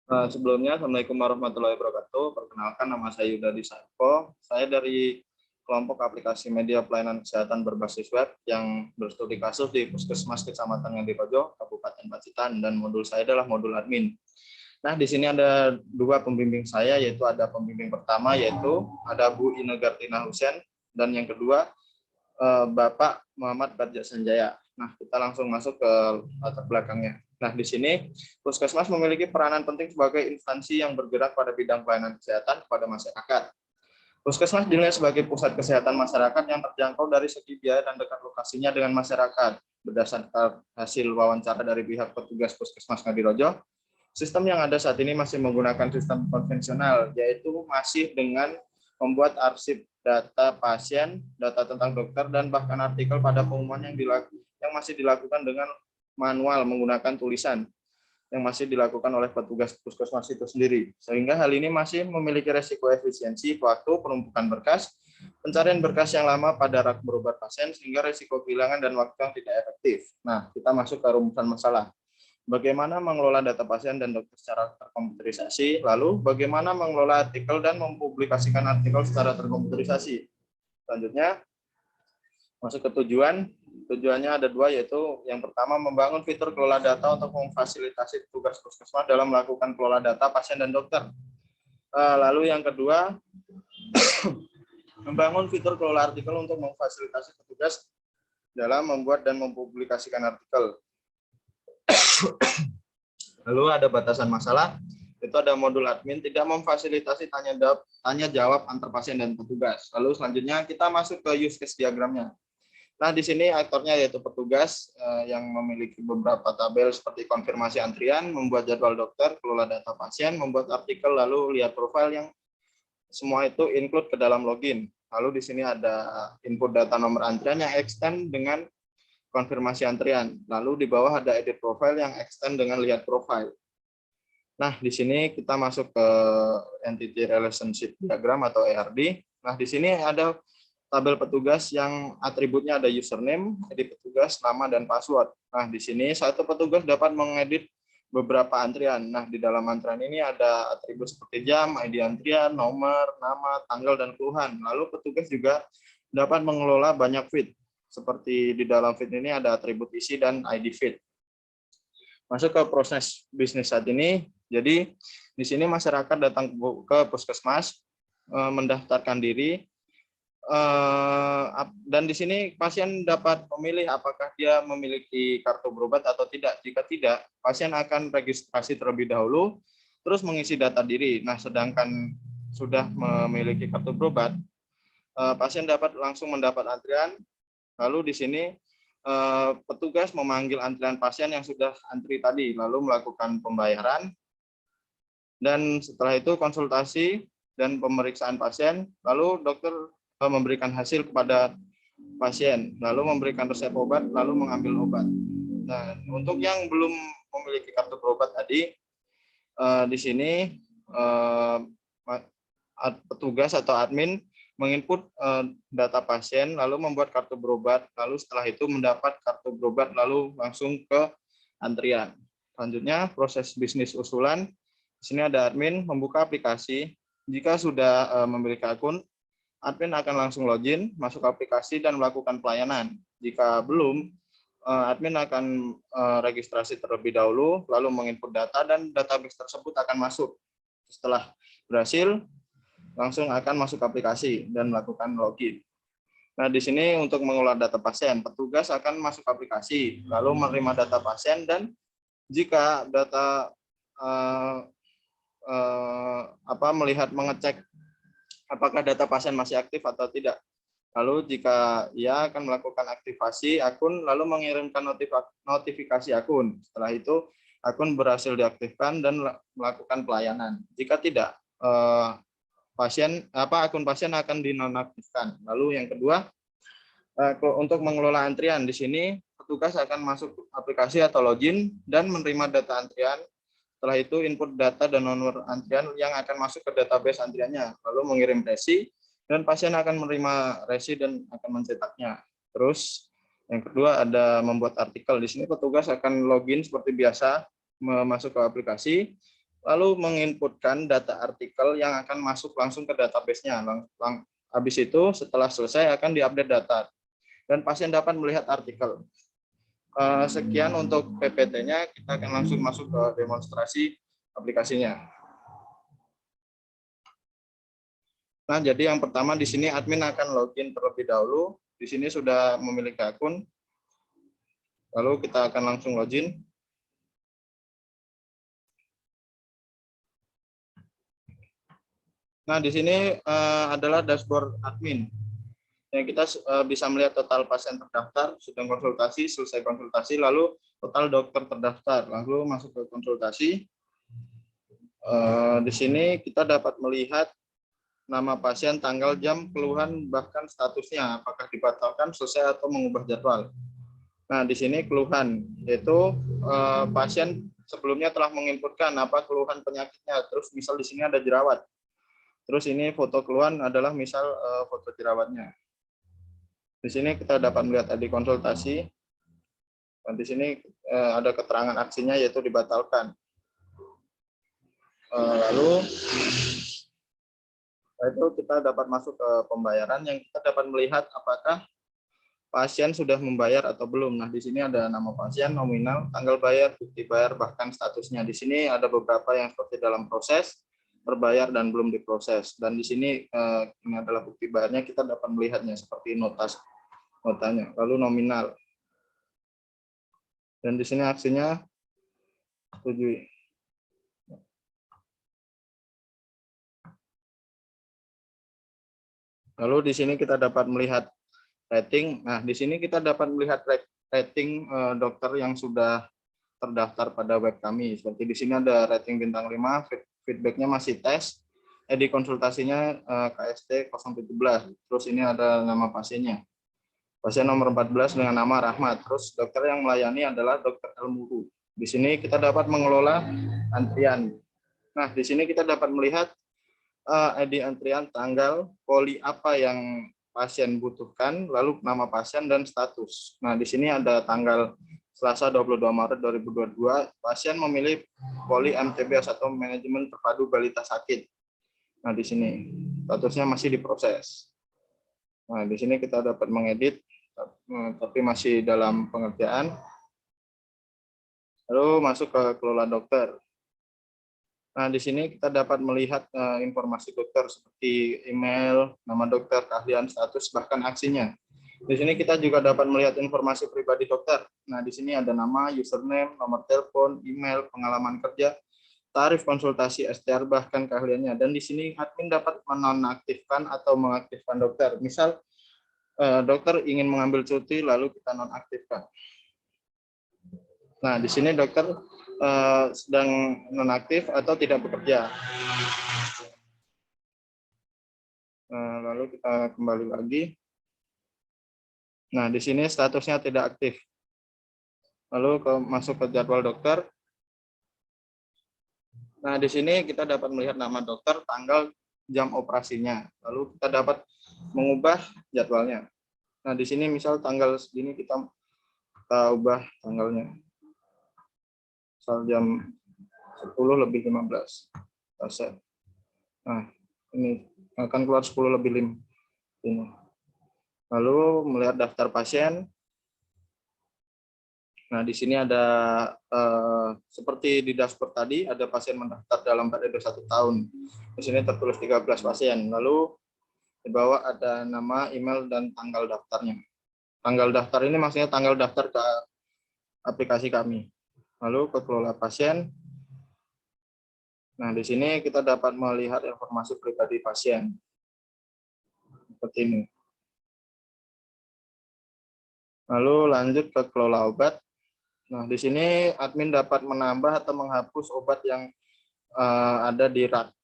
Sebelumnya, Assalamualaikum warahmatullahi wabarakatuh. Perkenalkan, nama saya Yuda Disarko. Saya dari kelompok aplikasi media pelayanan kesehatan berbasis web yang berstudi kasus di Puskesmas Kecamatan Ngadirojo, Kabupaten Pacitan, dan modul saya adalah modul admin. Nah, di sini ada dua pembimbing saya, yaitu ada pembimbing pertama, yaitu ada Bu Inegartina Husen, dan yang kedua, Bapak Muhammad Badja Sanjaya. Nah, kita langsung masuk ke latar belakangnya. Nah, di sini Puskesmas memiliki peranan penting sebagai instansi yang bergerak pada bidang pelayanan kesehatan kepada masyarakat. Puskesmas dinilai sebagai pusat kesehatan masyarakat yang terjangkau dari segi biaya dan dekat lokasinya dengan masyarakat. Berdasarkan hasil wawancara dari pihak petugas Puskesmas Ngadirojo, sistem yang ada saat ini masih menggunakan sistem konvensional, yaitu masih dengan membuat arsip data pasien, data tentang dokter, dan bahkan artikel pada pengumuman yang masih dilakukan dengan manual menggunakan tulisan yang masih dilakukan oleh petugas puskesmas itu sendiri. Sehingga hal ini masih memiliki resiko efisiensi waktu, penumpukan berkas, pencarian berkas yang lama pada rak berobat pasien, sehingga resiko kehilangan dan waktu yang tidak efektif. Nah, kita masuk ke rumusan masalah. Bagaimana mengelola data pasien dan dokter secara terkomputerisasi, lalu bagaimana mengelola artikel dan mempublikasikan artikel secara terkomputerisasi. Selanjutnya, masuk ke tujuan. Tujuannya ada dua, yaitu yang pertama membangun fitur kelola data untuk memfasilitasi tugas puskesmas dalam melakukan kelola data pasien dan dokter. Lalu yang kedua, membangun fitur kelola artikel untuk memfasilitasi petugas dalam membuat dan mempublikasikan artikel. Lalu ada batasan masalah, itu ada modul admin tidak memfasilitasi tanya jawab antar pasien dan petugas. Lalu selanjutnya kita masuk ke use case diagramnya. Nah, di sini aktornya yaitu petugas yang memiliki beberapa tabel seperti konfirmasi antrian, membuat jadwal dokter, kelola data pasien, membuat artikel, lalu lihat profil yang semua itu include ke dalam login. Lalu di sini ada input data nomor antrian yang extend dengan konfirmasi antrian. Lalu di bawah ada edit profile yang extend dengan lihat profile. Nah, di sini kita masuk ke entity relationship diagram atau ERD. Nah, di sini ada tabel petugas yang atributnya ada username, edit petugas, nama, dan password. Nah, di sini satu petugas dapat mengedit beberapa antrian. Nah, di dalam antrian ini ada atribut seperti jam, ID antrian, nomor, nama, tanggal, dan keluhan. Lalu petugas juga dapat mengelola banyak feed. Seperti di dalam feed ini ada atribut isi dan ID feed. Masuk ke proses bisnis saat ini. Jadi, di sini masyarakat datang ke puskesmas, mendaftarkan diri, dan di sini pasien dapat memilih apakah dia memiliki kartu berobat atau tidak. Jika tidak, pasien akan registrasi terlebih dahulu, terus mengisi data diri. Nah, sedangkan sudah memiliki kartu berobat, pasien dapat langsung mendapat antrian. Lalu di sini petugas memanggil antrian pasien yang sudah antri tadi, lalu melakukan pembayaran. Dan setelah itu konsultasi dan pemeriksaan pasien, lalu dokter memberikan hasil kepada pasien, lalu memberikan resep obat, lalu mengambil obat. Nah, untuk yang belum memiliki kartu berobat tadi, di sini petugas atau admin menginput data pasien, lalu membuat kartu berobat, lalu setelah itu mendapat kartu berobat, lalu langsung ke antrian. Selanjutnya, proses bisnis usulan. Di sini ada admin membuka aplikasi. Jika sudah memiliki akun, admin akan langsung login, masuk aplikasi, dan melakukan pelayanan. Jika belum, admin akan registrasi terlebih dahulu, lalu menginput data, dan database tersebut akan masuk. Setelah berhasil, langsung akan masuk aplikasi dan melakukan login. Nah, di sini untuk mengolah data pasien, petugas akan masuk aplikasi, lalu menerima data pasien, dan jika data mengecek apakah data pasien masih aktif atau tidak. Lalu jika ia akan melakukan aktivasi akun, lalu mengirimkan notifikasi akun. Setelah itu akun berhasil diaktifkan dan melakukan pelayanan. Jika tidak, akun pasien akan dinonaktifkan. Lalu yang kedua, untuk mengelola antrian, di sini petugas akan masuk aplikasi atau login dan menerima data antrian. Setelah itu input data dan nomor antrian yang akan masuk ke database antriannya, lalu mengirim resi, dan pasien akan menerima resi dan akan mencetaknya. Terus yang kedua ada membuat artikel. Di sini petugas akan login seperti biasa, masuk ke aplikasi, lalu menginputkan data artikel yang akan masuk langsung ke database-nya. Habis itu setelah selesai akan diupdate data dan pasien dapat melihat artikel. Sekian untuk PPT-nya, kita akan langsung masuk ke demonstrasi aplikasinya. Nah, jadi yang pertama di sini admin akan login terlebih dahulu. Di sini sudah memiliki akun. Lalu kita akan langsung login. Nah, di sini adalah dashboard admin. Yang kita bisa melihat total pasien terdaftar, sudah konsultasi, selesai konsultasi, lalu total dokter terdaftar, lalu masuk ke konsultasi. Di sini kita dapat melihat nama pasien, tanggal, jam, keluhan, bahkan statusnya, apakah dibatalkan, selesai, atau mengubah jadwal. Nah, di sini keluhan, yaitu pasien sebelumnya telah menginputkan apa keluhan penyakitnya, terus misal di sini ada jerawat. Terus ini foto keluhan adalah misal foto jerawatnya. Di sini kita dapat melihat tadi konsultasi. Dan di sini ada keterangan aksinya yaitu dibatalkan. Lalu itu kita dapat masuk ke pembayaran yang kita dapat melihat apakah pasien sudah membayar atau belum. Nah, di sini ada nama pasien, nominal, tanggal bayar, bukti bayar, bahkan statusnya. Di sini ada beberapa yang seperti dalam proses, berbayar dan belum diproses. Dan di sini ini adalah bukti bayarnya, kita dapat melihatnya seperti notanya. Lalu nominal. Dan di sini aksinya setujui. Lalu di sini kita dapat melihat rating. Nah, di sini kita dapat melihat rating dokter yang sudah terdaftar pada web kami. Seperti di sini ada rating bintang 5, feedbacknya masih tes, di konsultasinya KST 017. Terus ini ada nama pasiennya. Pasien nomor 14 dengan nama Rahmat. Terus dokter yang melayani adalah Dokter Elmuru. Di sini kita dapat mengelola antrian. Nah, di sini kita dapat melihat ID antrian, tanggal, poli apa yang pasien butuhkan, lalu nama pasien dan status. Nah, di sini ada tanggal Selasa 22 Maret 2022, pasien memilih poli MTBS atau manajemen terpadu balita sakit. Nah, di sini statusnya masih diproses. Nah, di sini kita dapat mengedit, tapi masih dalam pengerjaan. Lalu masuk ke kelola dokter. Nah, di sini kita dapat melihat informasi dokter seperti email, nama dokter, keahlian, status, bahkan aksinya. Di sini kita juga dapat melihat informasi pribadi dokter. Nah, di sini ada nama, username, nomor telepon, email, pengalaman kerja, tarif konsultasi, STR, bahkan keahliannya. Dan di sini admin dapat menonaktifkan atau mengaktifkan dokter. Misal dokter ingin mengambil cuti, lalu kita nonaktifkan. Nah, di sini dokter sedang nonaktif atau tidak bekerja. Lalu kita kembali lagi. Nah, di sini statusnya tidak aktif. Lalu masuk ke jadwal dokter. Nah, di sini kita dapat melihat nama dokter, tanggal, jam operasinya. Lalu kita dapat mengubah jadwalnya. Nah, di sini misal tanggal segini kita ubah tanggalnya. Misal jam 10:15. Nah, ini akan keluar 10:05. Ini. Lalu melihat daftar pasien. Nah, di sini ada seperti di dashboard tadi, ada pasien mendaftar dalam periode 1 tahun. Di sini tertulis 13 pasien. Lalu di bawah ada nama, email, dan tanggal daftarnya. Tanggal daftar ini maksudnya tanggal daftar ke aplikasi kami. Lalu ke kelola pasien. Nah, di sini kita dapat melihat informasi pribadi pasien. Seperti ini. Lalu lanjut ke kelola obat. Nah, di sini admin dapat menambah atau menghapus obat yang ada di rak.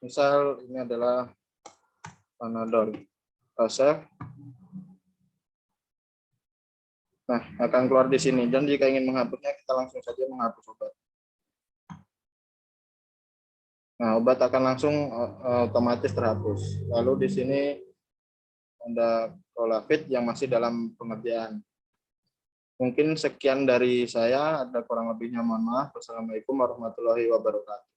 Misal ini adalah Panadol. Save. Nah, akan keluar di sini. Dan jika ingin menghapusnya, kita langsung saja menghapus obat. Nah, obat akan langsung otomatis terhapus. Lalu di sini ada Colafit yang masih dalam pengerjaan. Mungkin sekian dari saya, ada kurang lebihnya mohon maaf. Wassalamualaikum warahmatullahi wabarakatuh.